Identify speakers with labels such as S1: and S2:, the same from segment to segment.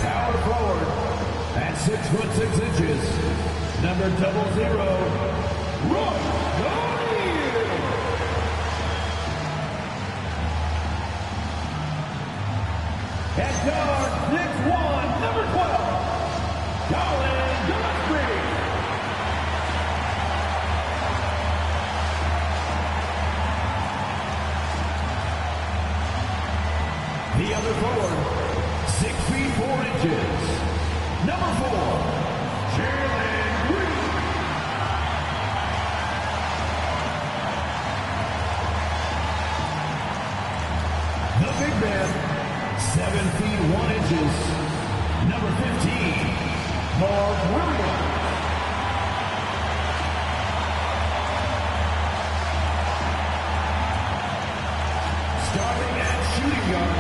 S1: power forward at 6'6", number 00, Roy O'Neal. At guard, 6'1", number 12, Colin Gillespie. The other forward, 6 feet 4 inches, number 4, Jalen Green. The big man, 7 feet 1 inches, number 15, Mark Williams. Starting at shooting guard,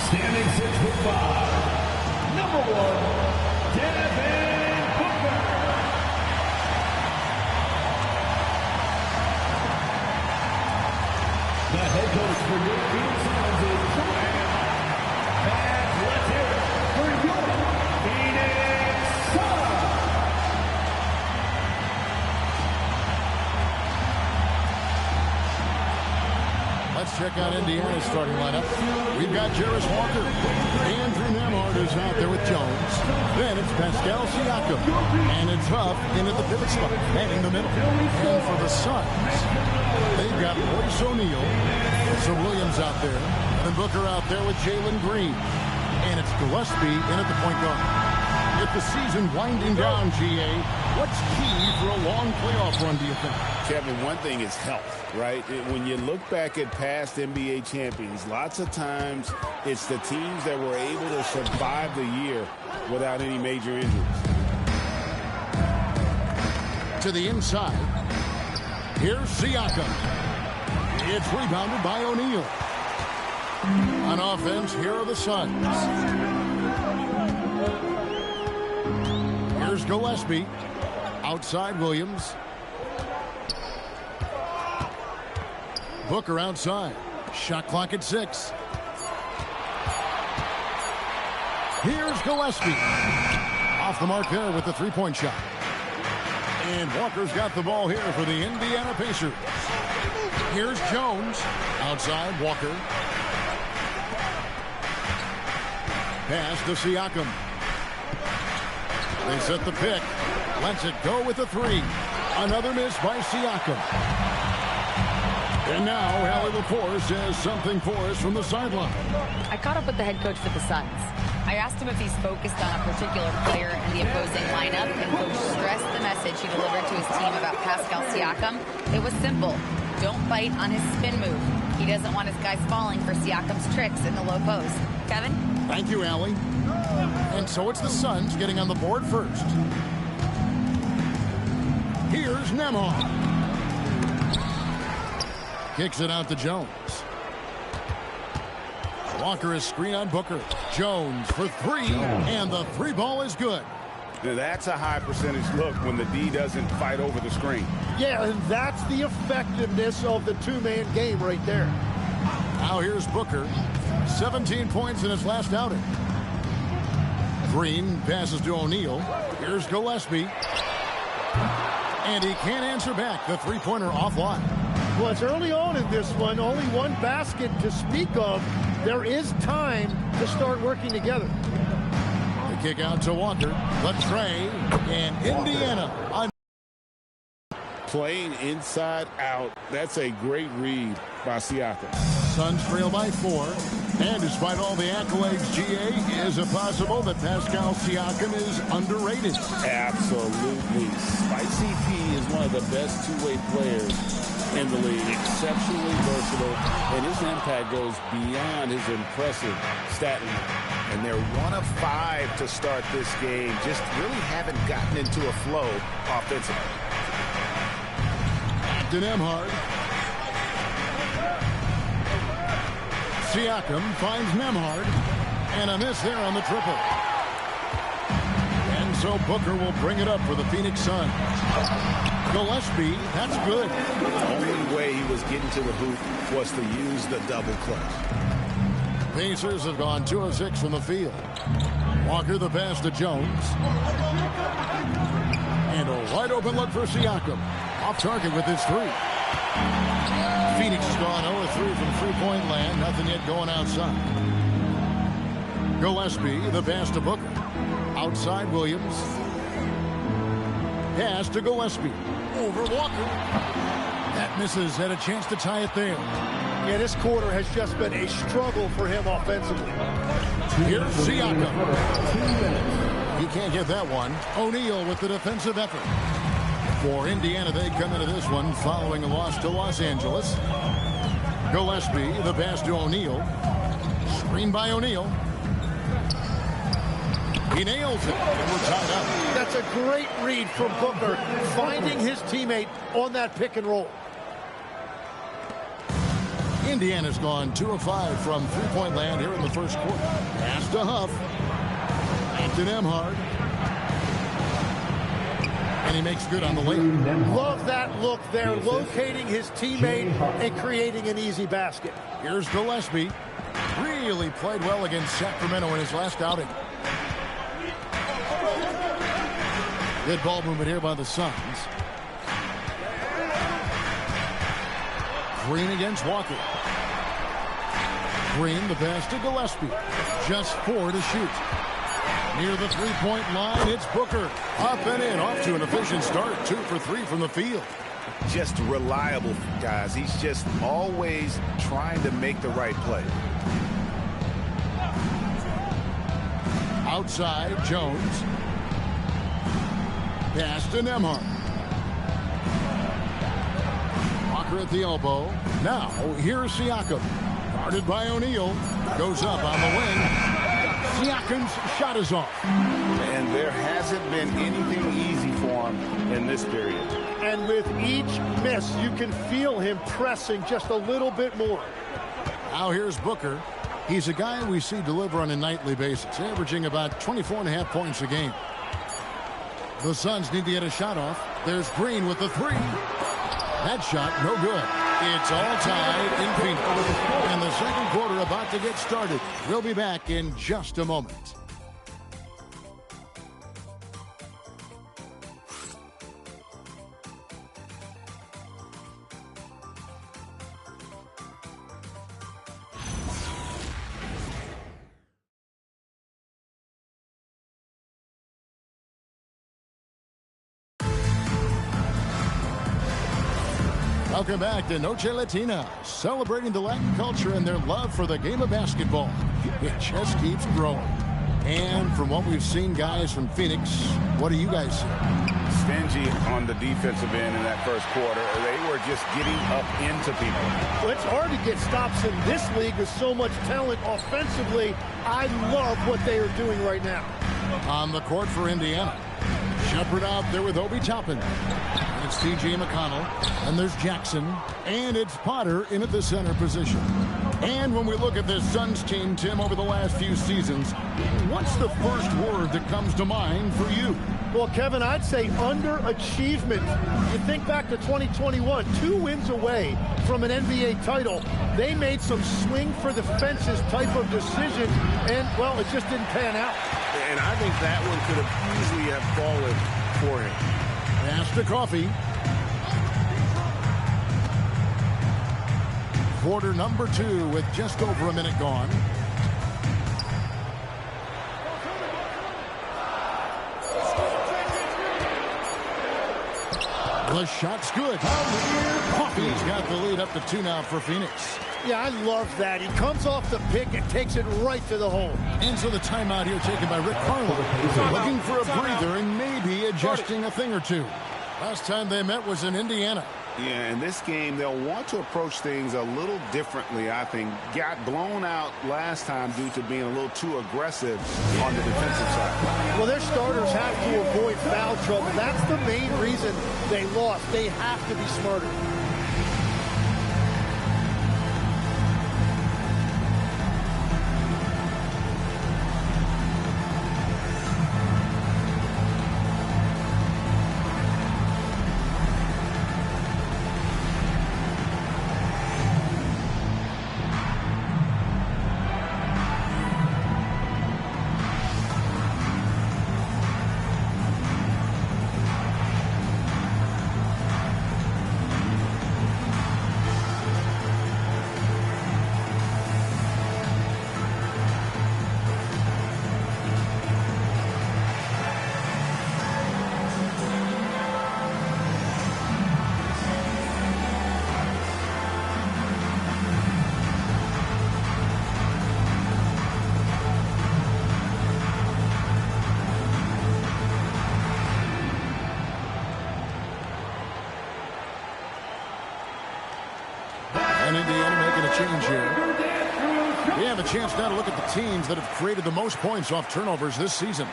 S1: standing 6'5", number 1, Devin Booker. The head coach for your Phoenix Suns is Joanne. And let's hear it for your Phoenix Suns.
S2: Let's check out Indiana's starting lineup. We've got Jarace Walker. Andrew Nembhard is out there with Jones. Then it's Pascal Siakam. And it's Huff in at the pivot spot, manning the middle. And for the Suns, they've got Royce O'Neal. Some Williams out there. And Booker out there with Jalen Green. And it's Gillespie in at the point guard. With the season winding down, GA, what's key for a long playoff run, do you think?
S3: Kevin, one thing is health, right? When you look back at past NBA champions, lots of times it's the teams that were able to survive the year without any major injuries.
S2: To the inside. Here's Siakam. It's rebounded by O'Neal. On offense, here are the Suns. Here's Gillespie. Outside Williams. Booker outside. Shot clock at 6. Here's Gillespie. Off the mark there with the three-point shot. And Walker's got the ball here for the Indiana Pacers. Here's Jones. Outside Walker. Pass to Siakam. They set the pick. Lets it go with a 3. Another miss by Siakam. And now Allie LaForce says something for us from the sideline.
S4: I caught up with the head coach for the Suns. I asked him if he's focused on a particular player in the opposing lineup, and coach stressed the message he delivered to his team about Pascal Siakam. It was simple. Don't bite on his spin move. He doesn't want his guys falling for Siakam's tricks in the low post. Kevin?
S2: Thank you, Allie. And so it's the Suns getting on the board first. Here's Nembhard. Kicks it out to Jones. Walker is screen on Booker. Jones for 3, and the 3 ball is good.
S3: Now that's a high percentage look when the D doesn't fight over the screen.
S5: Yeah, and that's the effectiveness of the two-man game right there.
S2: Now here's Booker. 17 points in his last outing. Green passes to O'Neal. Here's Gillespie. And he can't answer back. The three-pointer offline.
S5: Well, it's early on in this one. Only one basket to speak of. There is time to start working together.
S2: The kick out to Walker. Latrey. And Indiana on.
S3: Playing inside out. That's a great read by Siakam.
S2: Suns trail by 4. And despite all the accolades, GA, is it possible that Pascal Siakam is underrated?
S3: Absolutely. Spicy P is one of the best two-way players in the league. Exceptionally versatile, and his impact goes beyond his impressive stat line. And they're 1 of 5 to start this game. Just really haven't gotten into a flow offensively.
S2: To Nembhard. Siakam finds Nembhard. And a miss there on the triple. And so Booker will bring it up for the Phoenix Suns. Gillespie, that's good.
S3: The only way he was getting to the hoop was to use the double clutch.
S2: Pacers have gone 2 of 6 from the field. Walker the pass to Jones. And a wide open look for Siakam. Off target with his three. Phoenix has gone 0-3 from three-point land. Nothing yet going outside. Gillespie, the pass to Booker. Outside Williams. Pass to Gillespie. Over Walker. That misses. Had a chance to tie it there.
S5: Yeah, this quarter has just been a struggle for him offensively.
S2: Here's Siakam. He can't get that one. O'Neal with the defensive effort. For Indiana, they come into this one following a loss to Los Angeles. Gillespie, the pass to O'Neal. Screen by O'Neal. He nails it, and we're tied up.
S5: That's a great read from Booker, finding his teammate on that pick and roll.
S2: Indiana's gone 2 of 5 from three-point land here in the first quarter. Pass to Huff. Back to Nembhard. And he makes good on the layup.
S5: Love that look there, locating his teammate and creating an easy basket.
S2: Here's Gillespie. Really played well against Sacramento in his last outing. Good ball movement here by the Suns. Green against Walker. Green, the pass to Gillespie. Just 4 to shoot. Near the three-point line, it's Booker. Up and in, off to an efficient start. 2 for 3 from the field.
S6: Just reliable, guys. He's just always trying to make the right play.
S2: Outside, Jones. Pass to Nembhard. Walker at the elbow. Now, here's Siakam. Guarded by O'Neal. Goes up on the wing. Siakam's shot is off.
S6: And there hasn't been anything easy for him in this period.
S5: And with each miss, you can feel him pressing just a little bit more.
S2: Now here's Booker. He's a guy we see deliver on a nightly basis, averaging about 24.5 points a game. The Suns need to get a shot off. There's Green with the three. That shot, no good. It's all tied in Phoenix. And the second quarter about to get started. We'll be back in just a moment. Welcome back to Noche Latina, celebrating the Latin culture and their love for the game of basketball. It just keeps growing. And from what we've seen, guys, from Phoenix, what do you guys see?
S6: Stingy on the defensive end in that first quarter. They were just getting up into people.
S5: Well, it's hard to get stops in this league with so much talent offensively. I love what they are doing right now.
S2: On the court for Indiana. Shepard out there with Obi Toppin. It's T.J. McConnell, and there's Jackson, and it's Potter in at the center position. And when we look at this Suns team, Tim, over the last few seasons, what's the first word that comes to mind for you?
S5: Well, Kevin, I'd say underachievement. You think back to 2021, 2 wins away from an NBA title. They made some swing for the fences type of decision, and, well, it just didn't pan out.
S6: And I think that one could have easily have fallen for him.
S2: Pass to Coffee. Quarter number 2 with just over a minute gone. The shot's good. Coffee's got the lead up to 2 now for Phoenix.
S5: Yeah, I love that. He comes off the pick and takes it right to the hole.
S2: And so the timeout here taken by Rick Carlisle. Looking for a breather and maybe adjusting a thing or two. Last time they met was in Indiana.
S6: Yeah, in this game, they'll want to approach things a little differently, I think. Got blown out last time due to being a little too aggressive on the defensive side.
S5: Well, their starters have to avoid foul trouble. That's the main reason they lost. They have to be smarter.
S2: and Indiana making a change here. We have a chance now to look at the teams that have created the most points off turnovers this season.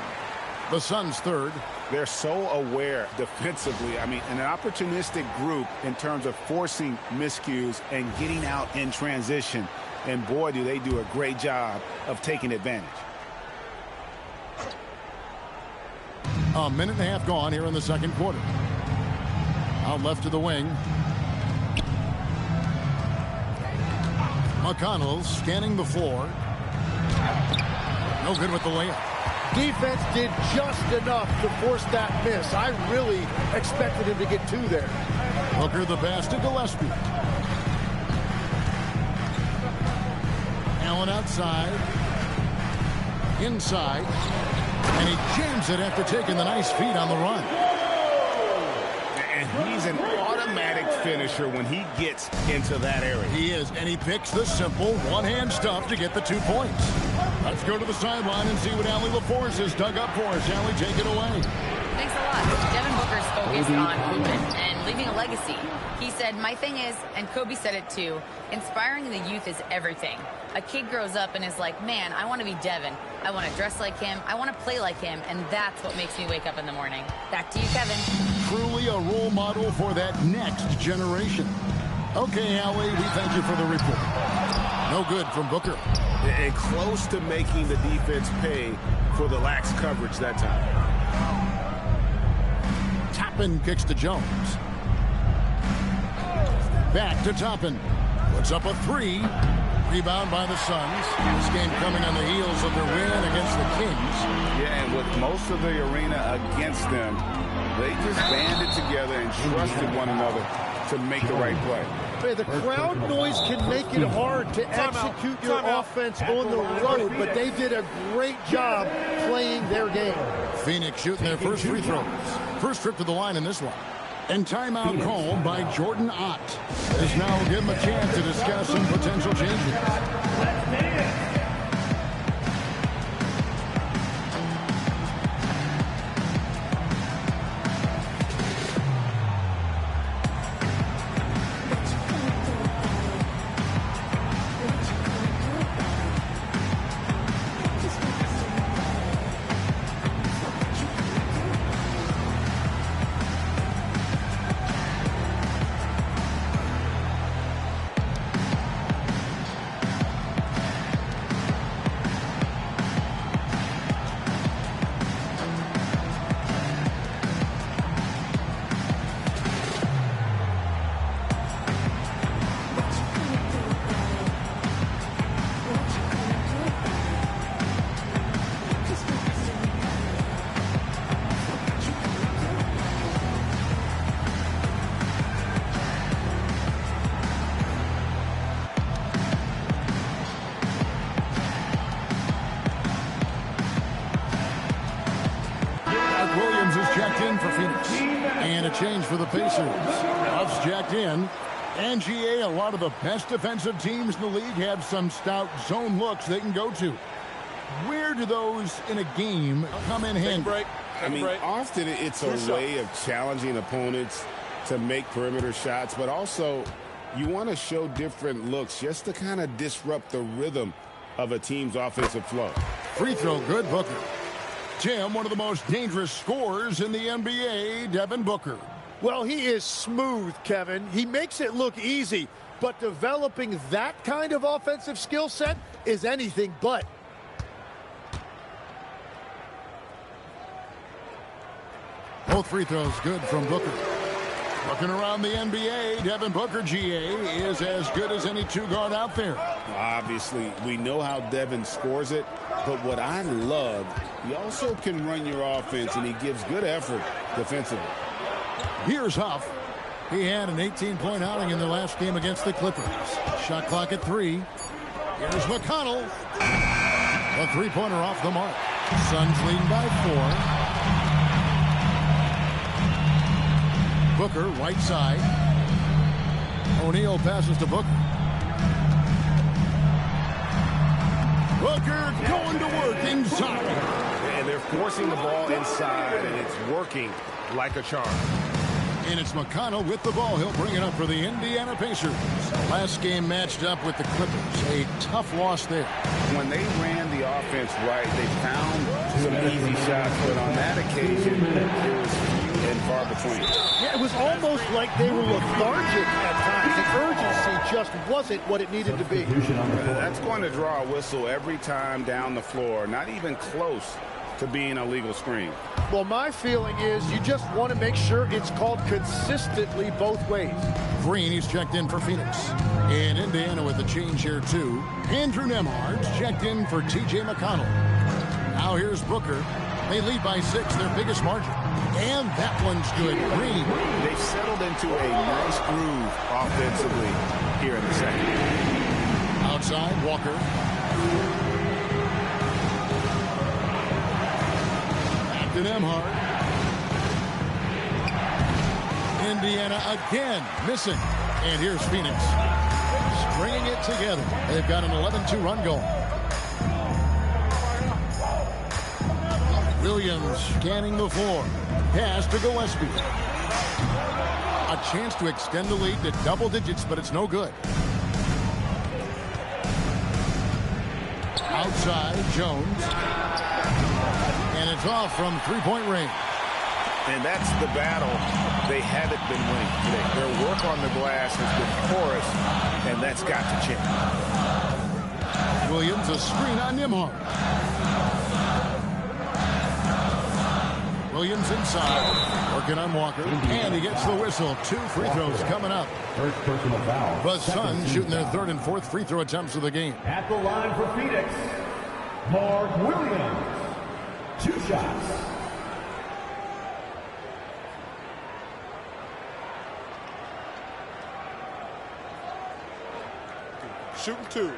S2: The Suns third.
S6: They're so aware defensively. I mean, an opportunistic group in terms of forcing miscues and getting out in transition. And boy, do they do a great job of taking advantage.
S2: A minute and a half gone here in the second quarter. Out left to the wing. McConnell scanning the floor. No good with the layup.
S5: Defense did just enough to force that miss. I really expected him to get two there.
S2: Booker the pass to Gillespie. Allen outside. Inside. And he jams it after taking the nice feed on the run.
S6: And he's an automatic finisher when he gets into that area.
S2: He is, and he picks the simple one-hand stuff to get the 2 points. Let's go to the sideline and see what Allie LaForce has dug up for us. Allie, take it away.
S4: Thanks a lot. Devin Booker's focused on movement and leaving a legacy. He said, my thing is, and Kobe said it too, inspiring the youth is everything. A kid grows up and is like, man, I want to be Devin. I want to dress like him. I want to play like him. And that's what makes me wake up in the morning. Back to you, Kevin.
S2: Truly a role model for that next generation. Okay, Allie, we thank you for the report. No good from Booker.
S6: And close to making the defense pay for the lax coverage that time.
S2: Toppin kicks to Jones. Back to Toppin. Puts up a three. Rebound by the Suns. This game coming on the heels of their win against the Kings.
S6: Yeah, and with most of the arena against them, they just banded together and trusted one another to make the right play.
S5: Hey, the crowd noise can make it hard to execute your offense on the road, but they did a great job playing their game.
S2: Phoenix shooting their first free throws. First trip to the line in this one. And timeout called by Jordan Ott. This now will give him a chance to discuss some potential changes. For Phoenix. And a change for the Pacers. Ruff's jacked in. And GA, a lot of the best defensive teams in the league have some stout zone looks they can go to. Where do those in a game come in handy?
S6: I mean, often it's a way of challenging opponents to make perimeter shots, but also you want to show different looks just to kind of disrupt the rhythm of a team's offensive flow.
S2: Free throw good, Booker. Tim, one of the most dangerous scorers in the NBA, Devin Booker.
S5: Well, he is smooth, Kevin. He makes it look easy, but developing that kind of offensive skill set is anything but.
S2: Both free throws good from Booker. Looking around the NBA, Devin Booker, GA, is as good as any two-guard out there.
S6: Obviously, we know how Devin scores it, but what I love, he also can run your offense, and he gives good effort defensively.
S2: Here's Huff. He had an 18-point outing in the last game against the Clippers. Shot clock at 3. Here's McConnell. A three-pointer off the mark. Suns leading by 4. Booker, right side. O'Neal passes to Booker. Booker going to work inside.
S6: And they're forcing the ball inside, and it's working like a charm.
S2: And it's McConnell with the ball. He'll bring it up for the Indiana Pacers. Last game matched up with the Clippers. A tough loss there.
S6: When they ran the offense right, they found some easy shots, but on that occasion, it was few and far between.
S5: Yeah, it was almost like they were lethargic at times. The urgency just wasn't what it needed to be.
S6: That's going to draw a whistle every time down the floor. Not even close to being a legal screen.
S5: Well, my feeling is you just want to make sure it's called consistently both ways.
S2: Green, he's checked in for Phoenix. And Indiana with a change here, too. Andrew Nembhard's checked in for T.J. McConnell. Now here's Booker. They lead by 6, their biggest margin. And that one's good. Green.
S6: They've settled into a nice groove offensively here in the second.
S2: Outside, Walker. Back to Nembhard. Indiana again missing. And here's Phoenix stringing it together. They've got an 11-2 run going. Williams scanning the floor. Pass to Gillespie. A chance to extend the lead to double digits, but it's no good. Outside, Jones. And it's off from three-point range.
S6: And that's the battle they haven't been winning today. Their work on the glass has been porous, and that's got to change.
S2: Williams, a screen on Nembhard. Williams inside, working on Walker, and he gets the whistle. 2 free throws coming up.
S1: First personal foul.
S2: The Suns shooting their 3rd and 4th free throw attempts of the game.
S1: At the line for Phoenix, Mark Williams. 2 shots.
S7: Shooting 2.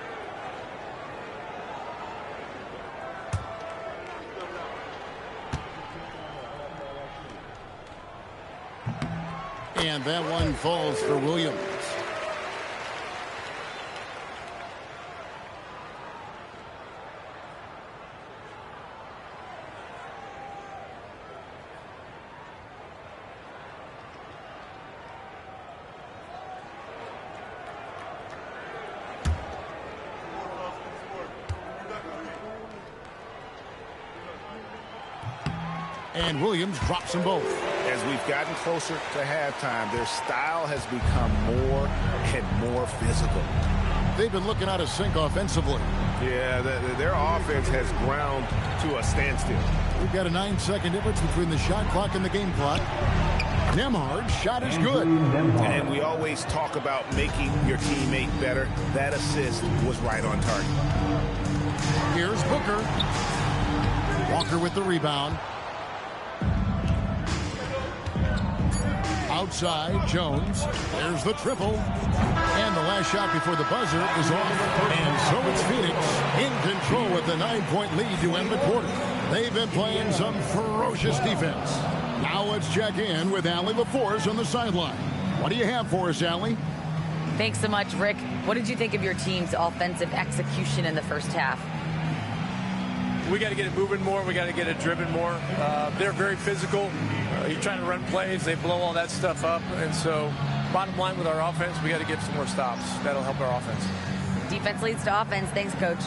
S2: And that one falls for Williams. And Williams drops them both.
S6: As we've gotten closer to halftime, their style has become more and more physical.
S2: They've been looking out of sync offensively.
S6: Yeah, their offense has ground to a standstill.
S2: We've got a 9-second difference between the shot clock and the game clock. Nembhard's shot is good.
S6: And we always talk about making your teammate better. That assist was right on target.
S2: Here's Booker. Walker with the rebound. Outside, Jones. There's the triple. And the last shot before the buzzer is off. And so it's Phoenix in control with the 9-point lead to end the quarter. They've been playing some ferocious defense. Now let's check in with Allie LaForce on the sideline. What do you have for us, Allie?
S4: Thanks so much, Rick. What did you think of your team's offensive execution in the first half?
S8: We got to get it moving more. We got to get it driven more. They're very physical. You're trying to run plays. They blow all that stuff up. And so bottom line with our offense, we got to get some more stops. That'll help our offense.
S4: Defense leads to offense. Thanks, Coach.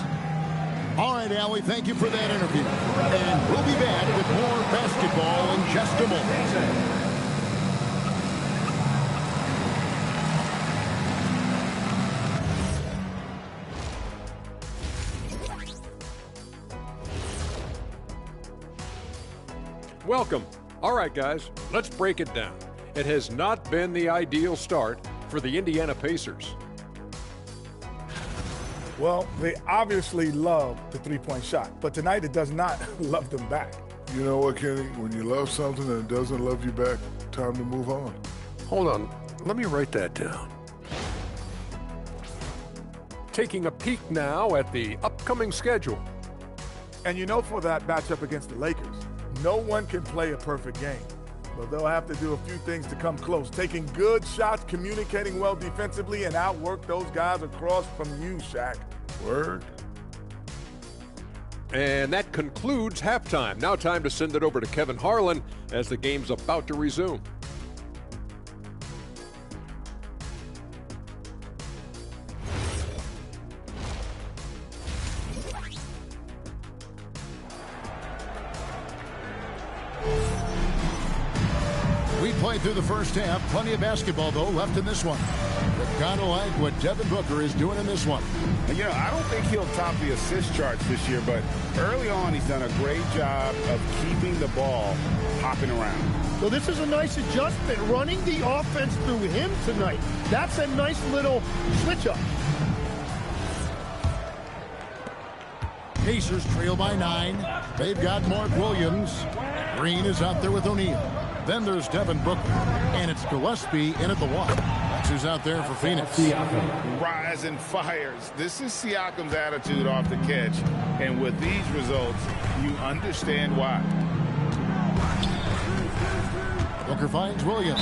S2: All right, Allie, thank you for that interview. And we'll be back with more basketball in just a moment.
S9: Welcome. All right, guys, let's break it down. It has not been the ideal start for the Indiana Pacers.
S7: Well, they obviously love the three-point shot, but tonight it does not love them back.
S10: You know what, Kenny? When you love something and it doesn't love you back, time to move on.
S9: Hold on. Let me write that down. Taking a peek now at the upcoming schedule.
S7: And you know, for that matchup against the Lakers, no one can play a perfect game. But they'll have to do a few things to come close. Taking good shots, communicating well defensively, and outwork those guys across from you, Shaq.
S10: Word.
S9: And that concludes halftime. Now time to send it over to Kevin Harlan as the game's about to resume.
S2: We played through the first half. Plenty of basketball, though, left in this one. You've got to like what Devin Booker is doing in this one.
S6: You know, I don't think he'll top the assist charts this year, but early on he's done a great job of keeping the ball hopping around.
S5: So this is a nice adjustment, running the offense through him tonight. That's a nice little switch-up.
S2: Pacers trail by 9. They've got Mark Williams. Green is out there with O'Neal. Then there's Devin Booker, and it's Gillespie in at the 1. That's who's out there for Phoenix.
S6: Rise and fires. This is Siakam's attitude off the catch, and with these results, you understand why.
S2: Booker finds Williams.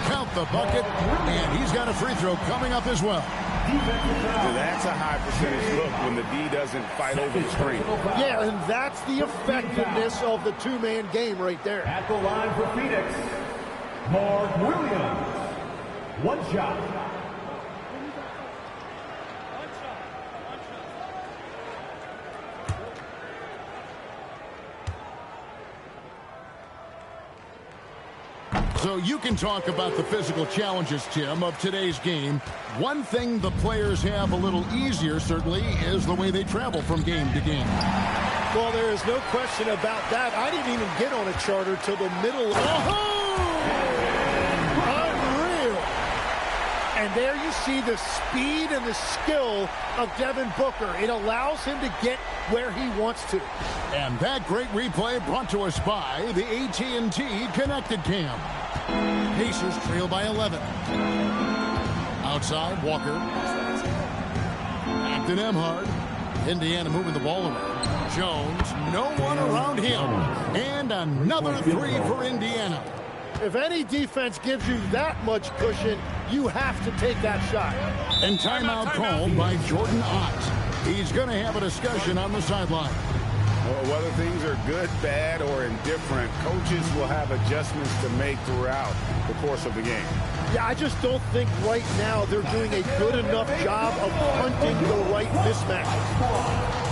S2: Count the bucket, and he's got a free throw coming up as well.
S6: That's a high percentage look when the D doesn't fight over the screen.
S5: Yeah, and that's the effectiveness of the two-man game right there.
S1: At the line for Phoenix, Mark Williams. One shot.
S2: So you can talk about the physical challenges, Tim, of today's game. One thing the players have a little easier, certainly, is the way they travel from game to game.
S5: Well, there is no question about that. I didn't even get on a charter till the middle. Unreal. And there you see the speed and the skill of Devin Booker. It allows him to get where he wants to.
S2: And that great replay brought to us by the AT&T Connected Cam. Pacers trail by 11. Outside, Walker. Acton Emhart. Indiana moving the ball around. Jones, no one around him. And another three for Indiana.
S5: If any defense gives you that much cushion, you have to take that shot.
S2: And timeout called by Jordan Ott. He's going to have a discussion on the sideline.
S6: Well, whether things are good, bad, or indifferent, coaches will have adjustments to make throughout the course of the game.
S5: Yeah, I just don't think right now they're doing a good enough job of hunting the right mismatches.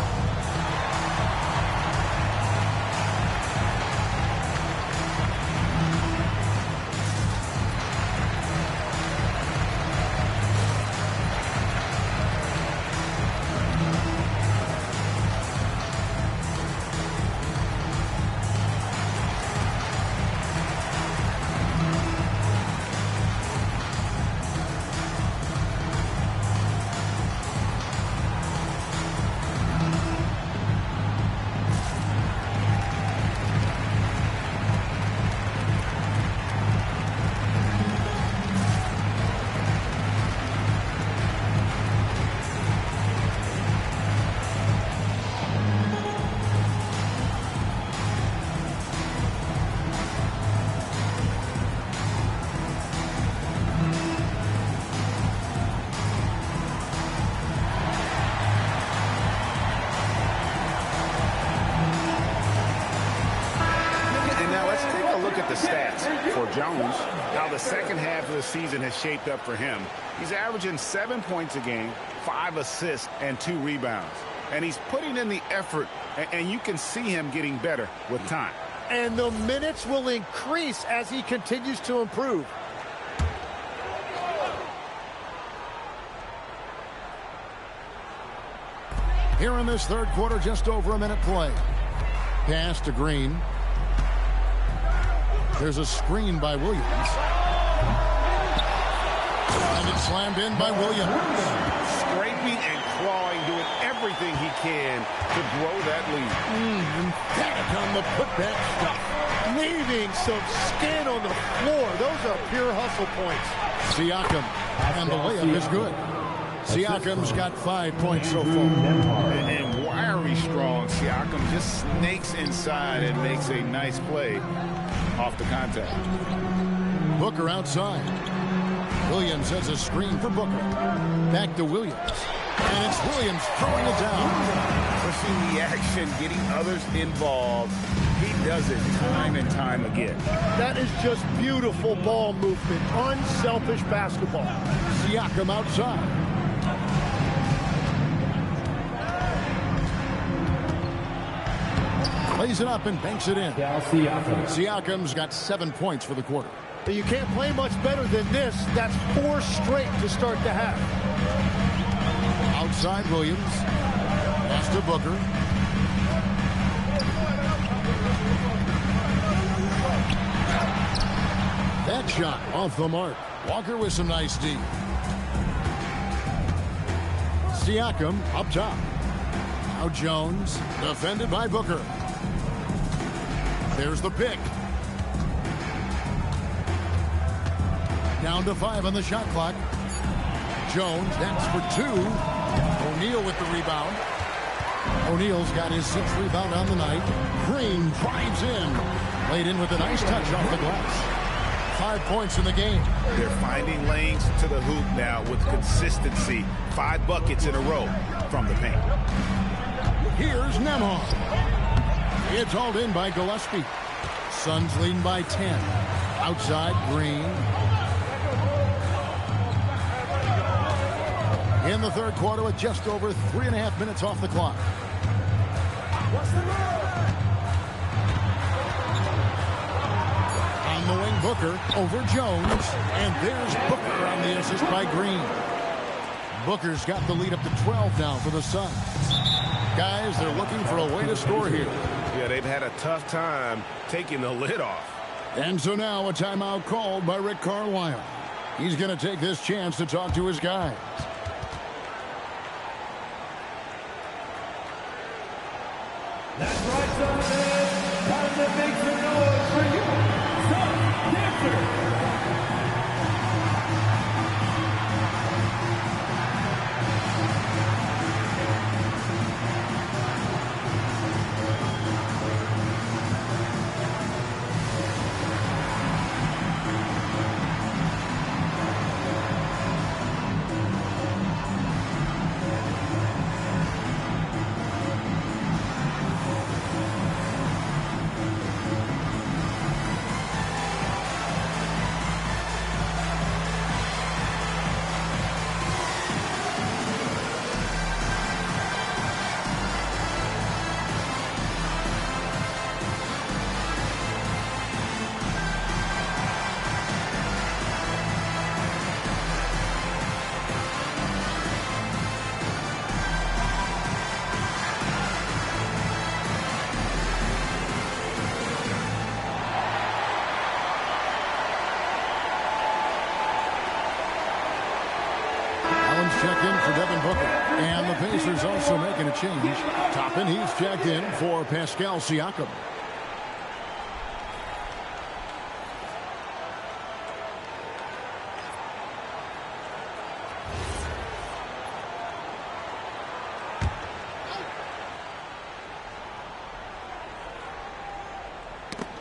S6: Jones, how the second half of the season has shaped up for him. He's averaging 7 points a game, 5 assists, and 2 rebounds. And he's putting in the effort, and you can see him getting better with time.
S5: And the minutes will increase as he continues to improve.
S2: Here in this third quarter, just over a minute play. Pass to Green. There's a screen by Williams. And it's slammed in by Williams.
S6: Scraping and clawing, doing everything he can to grow that lead.
S2: Emphatic on the putback stuff.
S5: Leaving some skin on the floor. Those are pure hustle points.
S2: Siakam. And the layup is good. Siakam's got 5 points so far.
S6: And wiry strong. Siakam just snakes inside and makes a nice play off the contact.
S2: Booker outside. Williams has a screen for Booker. Back to Williams. And it's Williams throwing it down.
S6: Pushing the action, getting others involved. He does it time and time again.
S5: That is just beautiful ball movement. Unselfish basketball.
S2: Siakam outside. Lays it up and banks it in. Siakam's got 7 points for the quarter.
S5: You can't play much better than this. That's 4 straight to start the half.
S2: Outside Williams. Pass to Booker. That shot off the mark. Walker with some nice D. Siakam up top. Now Jones, defended by Booker. There's the pick. Down to 5 on the shot clock. Jones, that's for 2. O'Neal with the rebound. O'Neal's got his 6th rebound on the night. Green drives in. Laid in with a nice touch off the glass. 5 points in the game.
S11: They're finding lanes to the hoop now with consistency. 5 buckets in a row from the paint.
S2: Here's Nembhard. It's hauled in by Gillespie. Suns leading by 10. Outside, Green. In the third quarter with just over 3.5 minutes off the clock. On the wing, Booker over Jones. And there's Booker on the assist by Green. Booker's got the lead up to 12 now for the Suns. Guys, they're looking for a way to score here.
S11: Yeah, they've had a tough time taking the lid off.
S2: And so now a timeout called by Rick Carlisle. He's going to take this chance to talk to his guys.
S1: That's right, Sullivan. Time to make some noise for you, Sun Dancer.
S2: Checked in for Devin Booker. And the Pacers also making a change. Toppin, he's checked in for Pascal Siakam.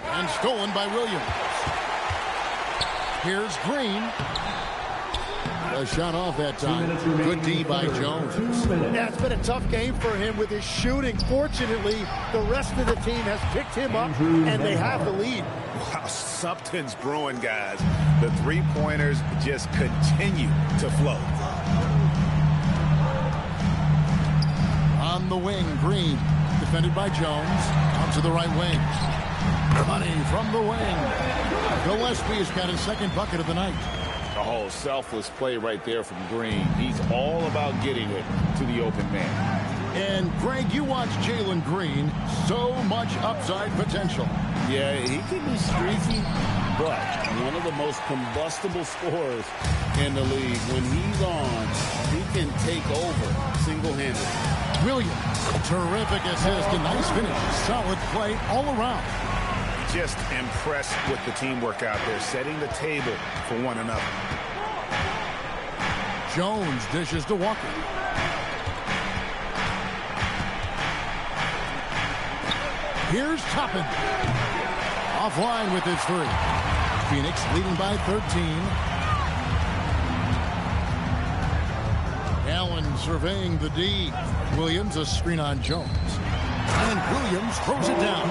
S2: And stolen by Williams. Here's Green. A shot off that time. Good D by Jones.
S5: Yeah, it's been a tough game for him with his shooting. Fortunately, the rest of the team has picked him up, and they have the lead.
S11: Wow, something's brewing, guys. The three-pointers just continue to flow.
S2: On the wing, Green. Defended by Jones. On to the right wing. Money from the wing. Gillespie's got his 2nd bucket of the night.
S11: Oh, selfless play right there from Green. He's all about getting it to the open man.
S2: And, Greg, you watch Jalen Green. So much upside potential.
S11: Yeah, he can be streaky, but one of the most combustible scorers in the league. When he's on, he can take over single-handedly.
S2: Williams, terrific assist, a nice finish. Solid play all around.
S11: Just impressed with the teamwork out there, setting the table for one another.
S2: Jones dishes to Walker. Here's Toppin. Offline with his 3. Phoenix leading by 13. Allen surveying the D. Williams a screen on Jones. And Williams throws it down.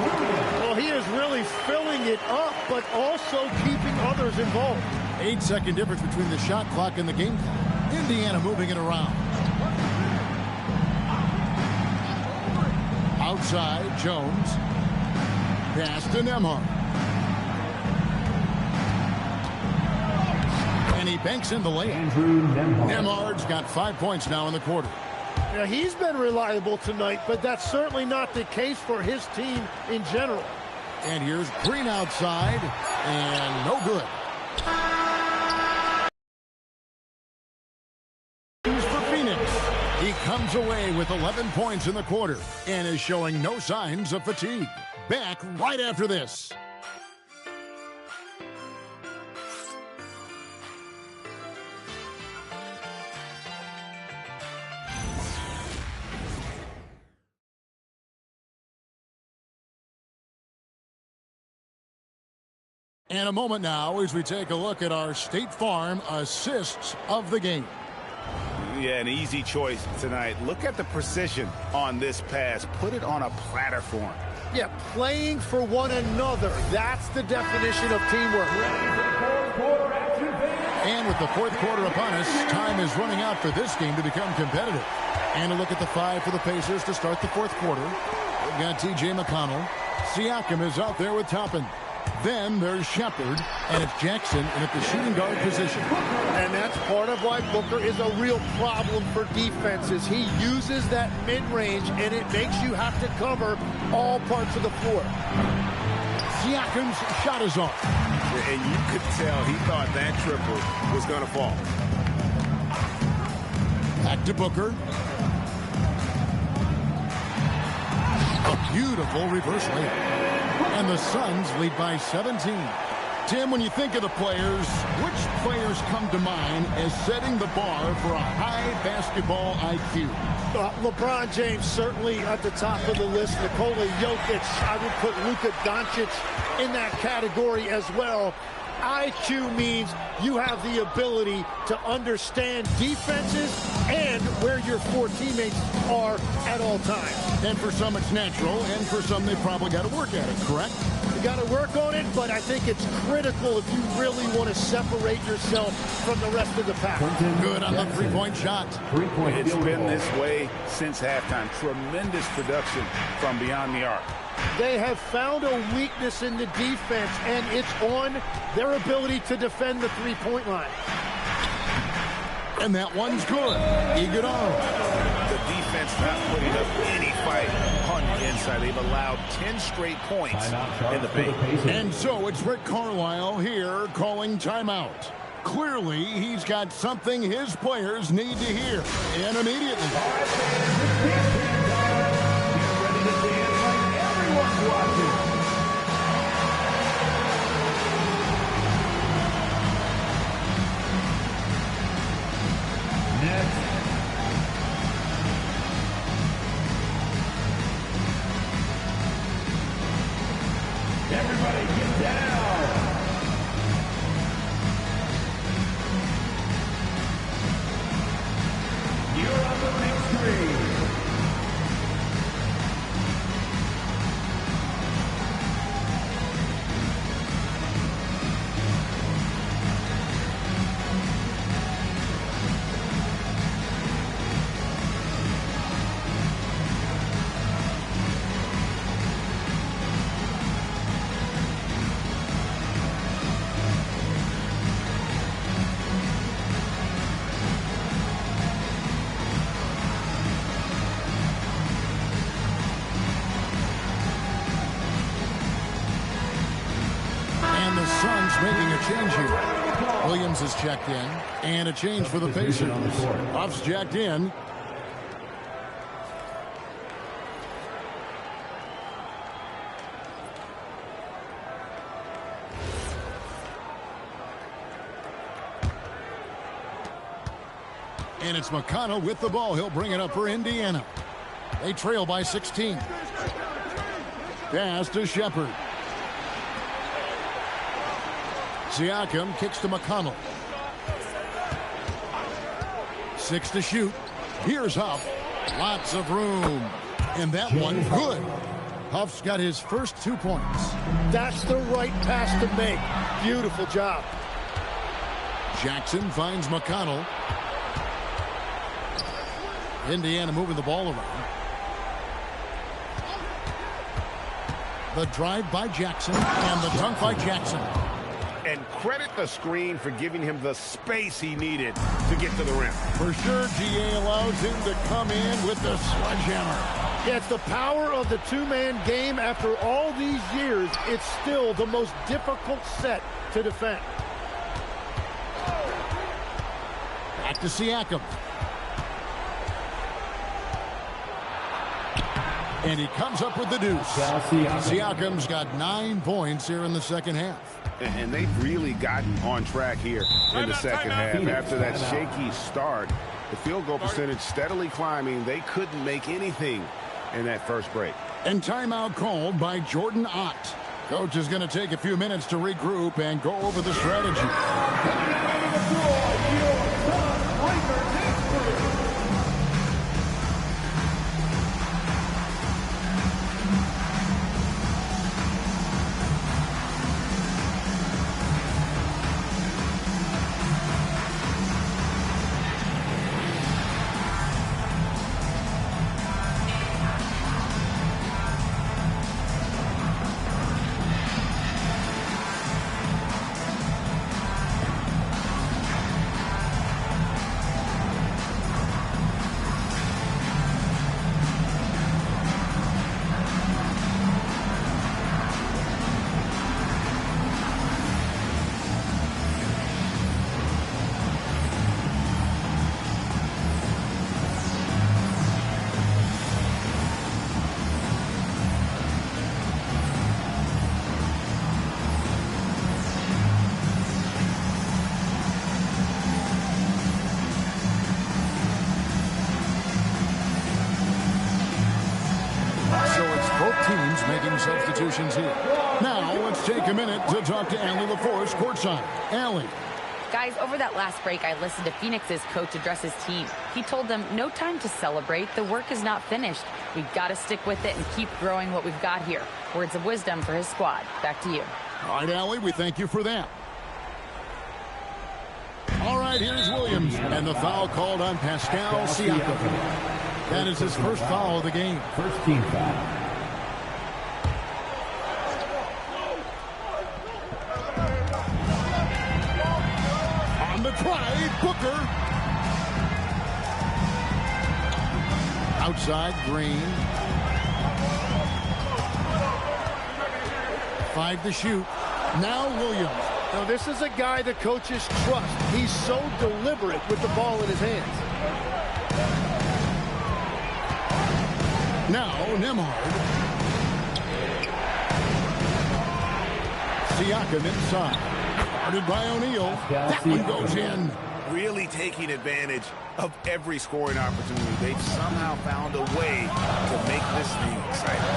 S5: Well, he is really filling it up, but also keeping others involved.
S2: 8-second difference between the shot clock and the game clock. Indiana moving it around. Outside, Jones. Pass to Nembhard. And he banks in the lane. Nembhard's got 5 points now in the quarter.
S5: Yeah, he's been reliable tonight, but that's certainly not the case for his team in general.
S2: And here's Green outside, and no good. For Phoenix, he comes away with 11 points in the quarter and is showing no signs of fatigue. Back right after this. And a moment now as we take a look at our State Farm assists of the game.
S6: Yeah, an easy choice tonight. Look at the precision on this pass. Put it on a platter for him.
S5: Yeah, playing for one another. That's the definition of teamwork.
S2: And with the fourth quarter upon us, time is running out for this game to become competitive. And a look at the 5 for the Pacers to start the fourth quarter. We've got T.J. McConnell. Siakam is out there with Toppin. Then there's Shepard, and it's Jackson in at the shooting guard position.
S5: And that's part of why Booker is a real problem for defenses. He uses that mid-range, and it makes you have to cover all parts of the floor.
S2: Siakam's shot is off.
S6: And you could tell he thought that triple was going to fall.
S2: Back to Booker. A beautiful reverse layup. And the Suns lead by 17. Tim, when you think of the players, which players come to mind as setting the bar for a high basketball IQ?
S5: LeBron James certainly at the top of the list. Nikola Jokic, I would put Luka Doncic in that category as well. IQ means you have the ability to understand defenses and where your 4 teammates are at all times.
S2: And for some it's natural, and for some they probably got to work at it, correct?
S5: You got to work on it, but I think it's critical if you really want to separate yourself from the rest of the pack.
S2: Good on the three-point shot.
S6: It's been this way since halftime. Tremendous production from beyond the arc.
S5: They have found a weakness in the defense, and it's on their ability to defend the three-point line.
S2: And that one's good. Iguodala.
S6: The defense not putting up any fight on the inside. They've allowed 10 straight points in the paint.
S2: And so it's Rick Carlisle here calling timeout. Clearly, he's got something his players need to hear. And immediately.
S1: Everybody get down. You're on the big screen.
S2: Making a change here. Williams is checked in, and a change for the Pacers. Huff's jacked in. And it's McConnell with the ball. He'll bring it up for Indiana. They trail by 16. Pass to Shepard. Siakam kicks to McConnell. 6 to shoot. Here's Huff. Lots of room. And that one good. Huff's got his first 2 points.
S5: That's the right pass to make. Beautiful job.
S2: Jackson finds McConnell. Indiana moving the ball around. The drive by Jackson and the dunk by Jackson.
S6: And credit the screen for giving him the space he needed to get to the rim.
S2: For sure, GA allows him to come in with the sledgehammer.
S5: Yeah, it's the power of the two-man game. After all these years, it's still the most difficult set to defend.
S2: Back to Siakam. And he comes up with the deuce. Siakam's got 9 points here in the second half.
S6: And they've really gotten on track here in the second half. After that shaky start, the field goal percentage steadily climbing. They couldn't make anything in that first break.
S2: And timeout called by Jordan Ott. Coach is going to take a few minutes to regroup and go over the strategy. Making substitutions here. Now let's take a minute to talk to Allie LaForce courtside. Allie.
S4: Guys, over that last break, I listened to Phoenix's coach address his team. He told them, no time to celebrate. The work is not finished. We've got to stick with it and keep growing what we've got here. Words of wisdom for his squad. Back to you.
S2: All right, Allie, we thank you for that. All right, here's Williams. And the foul called on Pascal Siakam. That is his first foul of the game.
S1: First team foul.
S2: Try Booker. Outside, Green. 5 to shoot. Now Williams.
S5: Now this is a guy the coaches trust. He's so deliberate with the ball in his hands.
S2: Now Nembhard. Siakam inside. Guarded by O'Neal. That one goes in.
S6: Really taking advantage of every scoring opportunity. They've somehow found a way to make this thing exciting.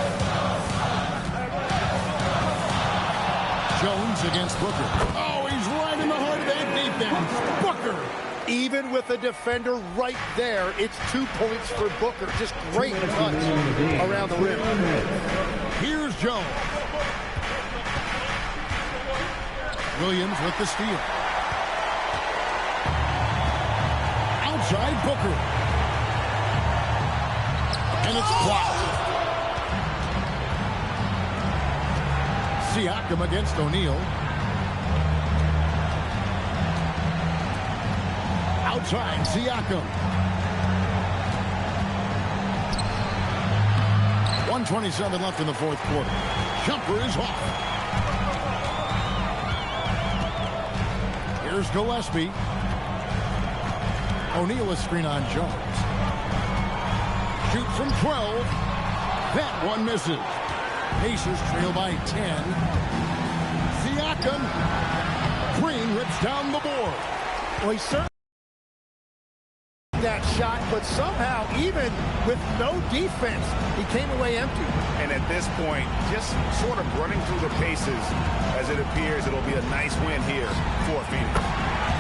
S2: Jones against Booker. Oh, he's right in the heart of that defense. Booker.
S5: Even with the defender right there, it's 2 points for Booker. Just great touch around the rim.
S2: Here's Jones. Williams with the steal. Outside Booker. And it's blocked. Siakam against O'Neal. Outside Siakam. 1:27 left in the fourth quarter. Jumper is off. Here's Gillespie. O'Neal a screen on Jones. Shoot from 12. That one misses. Pacers trail by 10. Siakam. Green rips down the board.
S5: Well, he certainly that shot, but somehow, even with no defense, he came away empty.
S6: And at this point, just sort of running through the paces, as it appears it'll be a nice win here for Phoenix.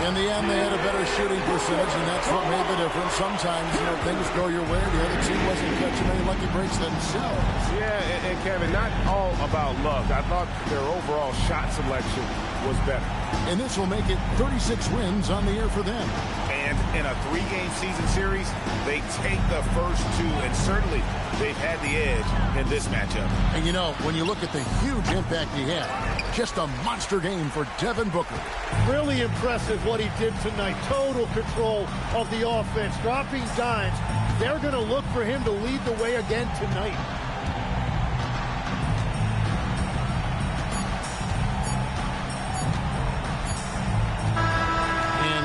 S2: In the end, they had a better shooting percentage, and that's what made the difference. Sometimes, things go your way. The other team wasn't catching any lucky breaks themselves.
S6: Yeah, and Kevin, not all about luck. I thought their overall shot selection was better.
S2: And this will make it 36 wins on the year for them.
S6: And
S12: in a 3-game season series, they take the first 2, and certainly they've had the edge in this matchup.
S2: And you know, when you look at the huge impact he had, just a monster game for Devin Booker.
S5: Really impressive what he did tonight. Total control of the offense, dropping dimes. They're going to look for him to lead the way again tonight.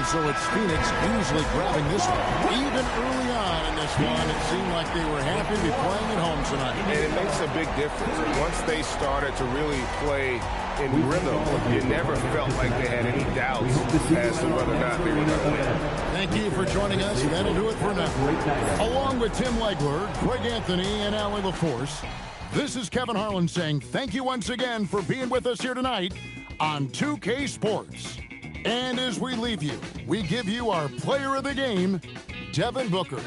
S2: So it's Phoenix easily grabbing this one. Even early on in this one, it seemed like they were happy to be playing at home tonight.
S6: And it makes a big difference. Once they started to really play in rhythm, you never felt like they had any doubts as to whether or not they were going to win.
S2: Thank you for joining us. That'll do it for now. Along with Tim Legler, Greg Anthony, and Allie LaForce, this is Kevin Harlan saying thank you once again for being with us here tonight on 2K Sports. And as we leave you, we give you our player of the game, Devin Booker.